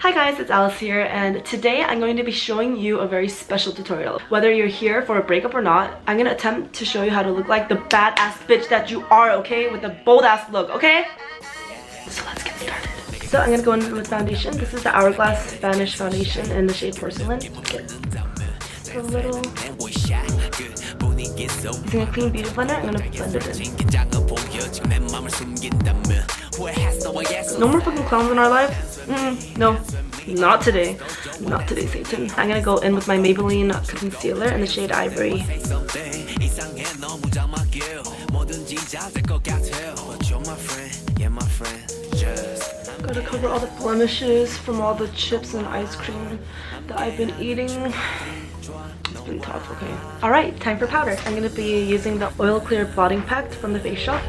Hi guys, it's Alice here, and today I'm going to be showing you a very special tutorial. Whether you're here for a breakup or not, I'm gonna attempt to show you how to look like the badass bitch that you are, okay? With a bold ass look, okay? So let's get started. So I'm gonna go in with foundation. This is the Hourglass Spanish foundation in the shade Porcelain. Get a little. Using a clean beauty blender, I'm gonna blend it in. No more fucking clowns in our lives. No, not today. Not today, Satan. I'm gonna go in with my Maybelline concealer in the shade Ivory. Gotta cover all the blemishes from all the chips and ice cream that I've been eating. It's been tough, okay. Alright, time for powder. I'm gonna be using the Oil Clear Blotting Pack from the Face Shop.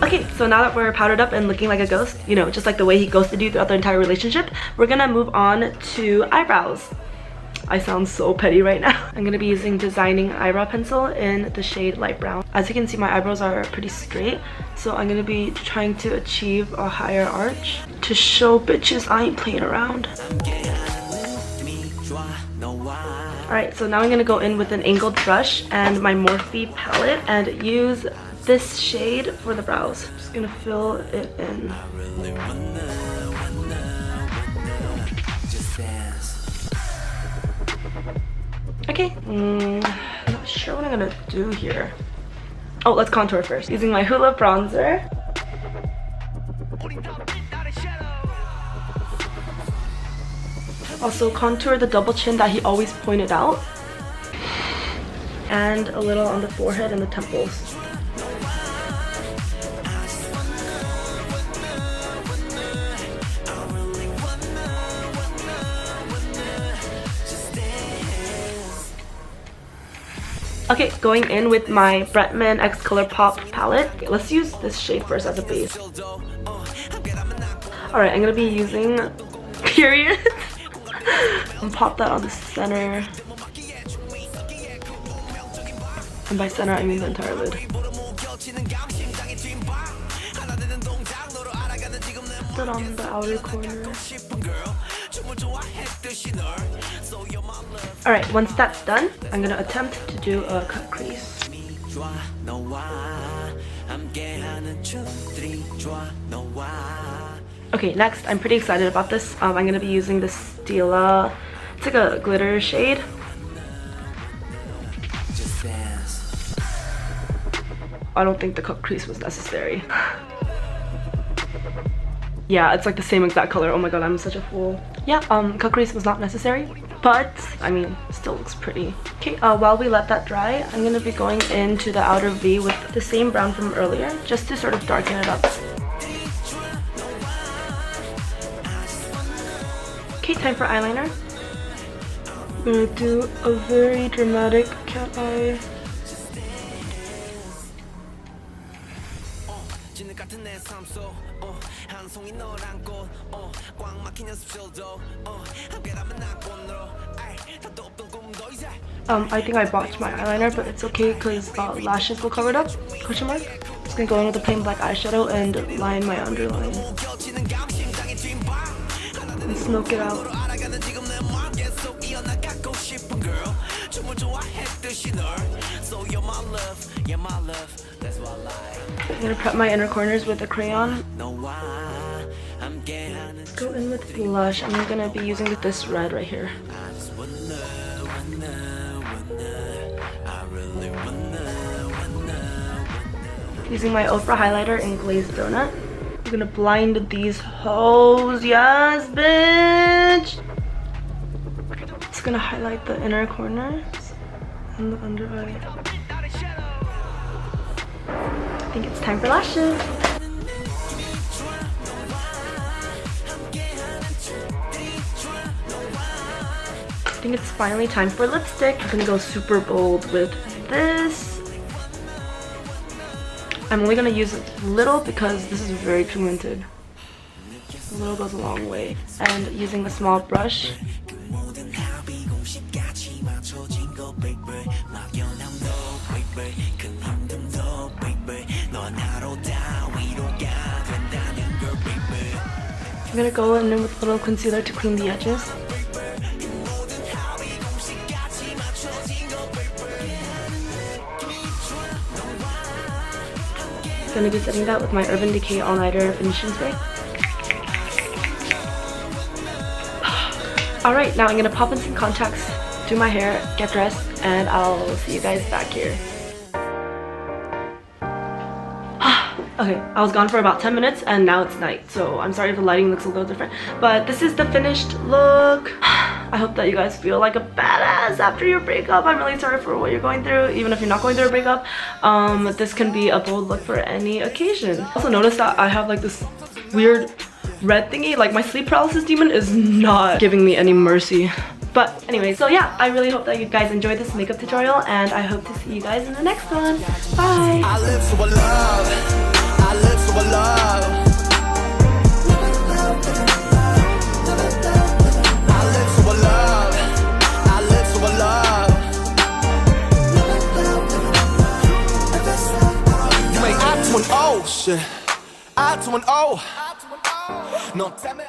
Okay, so now that we're powdered up and looking like a ghost, you know, just like the way he ghosted you throughout the entire relationship, we're gonna move on to eyebrows. I sound so petty right now. I'm gonna be using Designing Eyebrow Pencil in the shade Light Brown. As you can see, my eyebrows are pretty straight, so I'm gonna be trying to achieve a higher arch to show bitches I ain't playing around. Alright, so now I'm gonna go in with an angled brush and my Morphe palette and use this shade for the brows. Just gonna fill it in. Okay, I'm not sure what I'm gonna do here. Oh, let's contour first. Using my Hoola bronzer. Also contour the double chin that he always pointed out. And a little on the forehead and the temples. Okay, going in with my Bretman X Color Pop palette. Okay, let's use this shade first as a base. Alright, I'm gonna be using Period and pop that on the center. And by center, I mean the entire lid. Put that on the outer corner. Alright, once that's done, I'm gonna attempt to do a cut crease. Okay, next, I'm pretty excited about this. I'm gonna be using the Stila. It's like a glitter shade. I don't think the cut crease was necessary. Yeah, it's like the same exact color. Oh my god, I'm such a fool. Yeah, cut crease was not necessary, but I mean, still looks pretty. Okay, while we let that dry, I'm gonna be going into the outer V with the same brown from earlier, just to sort of darken it up. Okay, time for eyeliner. I'm gonna do a very dramatic cat eye. I think I botched my eyeliner, but it's okay because lashes will cover it up. Question mark. Just gonna go in with a plain black eyeshadow and line my underline. And smoke it out. I'm gonna prep my inner corners with a crayon. Let's go in with blush. I'm gonna be using this red right here. Using my Ofra highlighter in Glazed Donut. I'm gonna blind these hoes. Yes, bitch! Just gonna highlight the inner corners and the under eye. I think it's time for lashes. I think it's finally time for lipstick. I'm gonna go super bold with this. I'm only gonna use a little because this is very pigmented. A little goes a long way. And using a small brush. I'm gonna go in with a little concealer to clean the edges. Gonna be setting that with my Urban Decay All Nighter finishing spray. Alright, now I'm gonna pop in some contacts, do my hair, get dressed, and I'll see you guys back here. Okay, I was gone for about 10 minutes and now it's night, so I'm sorry if the lighting looks a little different, but this is the finished look. I hope that you guys feel like a badass after your breakup. I'm really sorry for what you're going through, even if you're not going through a breakup. This can be a bold look for any occasion. Also notice that I have like this weird red thingy, like my sleep paralysis demon is not giving me any mercy. But anyway, so yeah, I really hope that you guys enjoyed this makeup tutorial and I hope to see you guys in the next one. Bye! I live for love. I live for love. I live for love. I live for love. You ain't out to an O shit. Out to an O. No, tell me.